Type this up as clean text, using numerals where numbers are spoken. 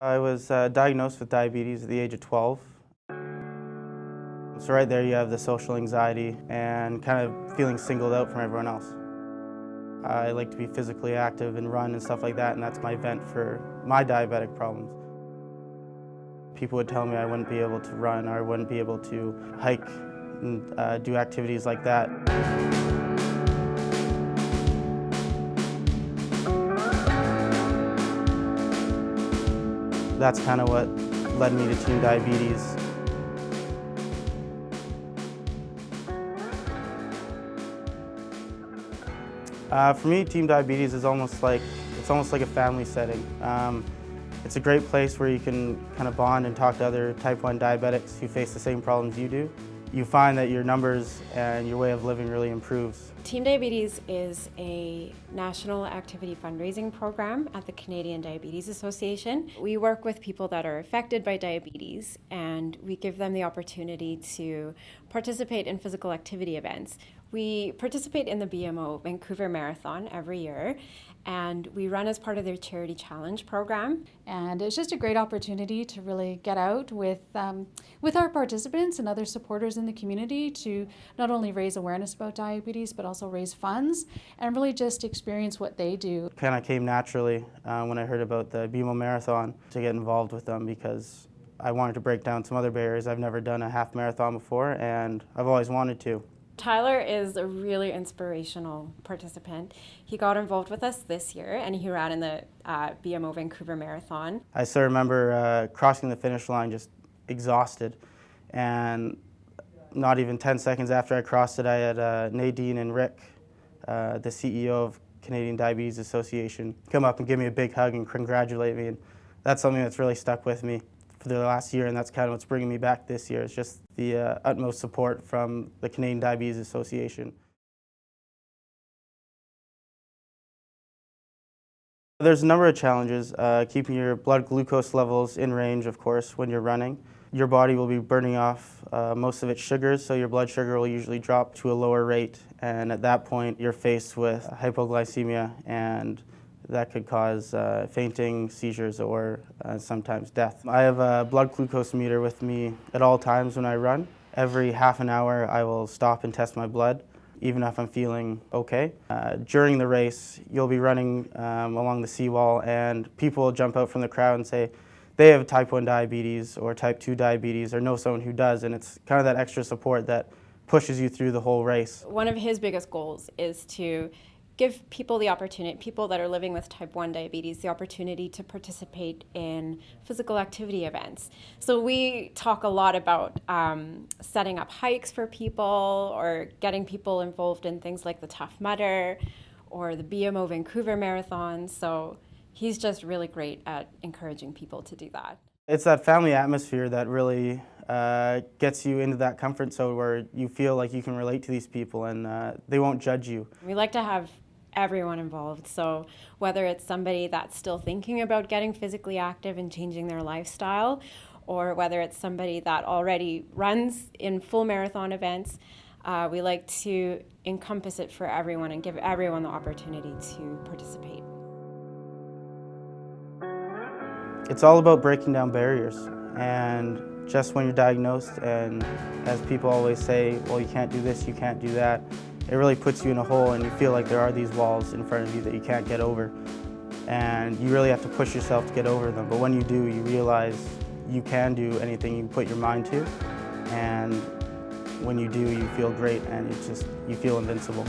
I was diagnosed with diabetes at the age of 12. So right there you have the social anxiety and kind of feeling singled out from everyone else. I like to be physically active and run and stuff like that, and that's my vent for my diabetic problems. People would tell me I wouldn't be able to run or I wouldn't be able to hike and do activities like that. That's kind of what led me to Team Diabetes. For me, Team Diabetes is almost like a family setting. It's a great place where you can kind of bond and talk to other type 1 diabetics who face the same problems you do. You find that your numbers and your way of living really improves. Team Diabetes is a national activity fundraising program at the Canadian Diabetes Association. We work with people that are affected by diabetes, and we give them the opportunity to participate in physical activity events. We participate in the BMO Vancouver Marathon every year, and we run as part of their Charity Challenge program. And it's just a great opportunity to really get out with our participants and other supporters in the community to not only raise awareness about diabetes, but also raise funds and really just experience what they do. Kind of came naturally when I heard about the BMO Marathon to get involved with them because I wanted to break down some other barriers. I've never done a half marathon before, and I've always wanted to. Tyler is a really inspirational participant. He got involved with us this year, and he ran in the BMO Vancouver Marathon. I still remember crossing the finish line just exhausted, and not even 10 seconds after I crossed it, I had Nadine and Rick, the CEO of Canadian Diabetes Association, come up and give me a big hug and congratulate me, and that's something that's really stuck with me for the last year, and that's kind of what's bringing me back this year. It's just the utmost support from the Canadian Diabetes Association. There's a number of challenges. Keeping your blood glucose levels in range, of course, when you're running. Your body will be burning off most of its sugars, so your blood sugar will usually drop to a lower rate, and at that point you're faced with hypoglycemia, and that could cause fainting, seizures, or sometimes death. I have a blood glucose meter with me at all times when I run. Every half an hour I will stop and test my blood, even if I'm feeling okay. During the race, you'll be running along the seawall, and people will jump out from the crowd and say they have type 1 diabetes or type 2 diabetes or know someone who does, and it's kind of that extra support that pushes you through the whole race. One of his biggest goals is to give people the opportunity, people that are living with type 1 diabetes, the opportunity to participate in physical activity events. So we talk a lot about setting up hikes for people or getting people involved in things like the Tough Mudder or the BMO Vancouver Marathon. So he's just really great at encouraging people to do that. It's that family atmosphere that really gets you into that comfort zone where you feel like you can relate to these people and they won't judge you. We like to have everyone involved. So whether it's somebody that's still thinking about getting physically active and changing their lifestyle, or whether it's somebody that already runs in full marathon events, we like to encompass it for everyone and give everyone the opportunity to participate. It's all about breaking down barriers, and just when you're diagnosed, and as people always say, well, you can't do this, you can't do that, it really puts you in a hole and you feel like there are these walls in front of you that you can't get over. And you really have to push yourself to get over them. But when you do, you realize you can do anything you put your mind to. And when you do, you feel great and you feel invincible.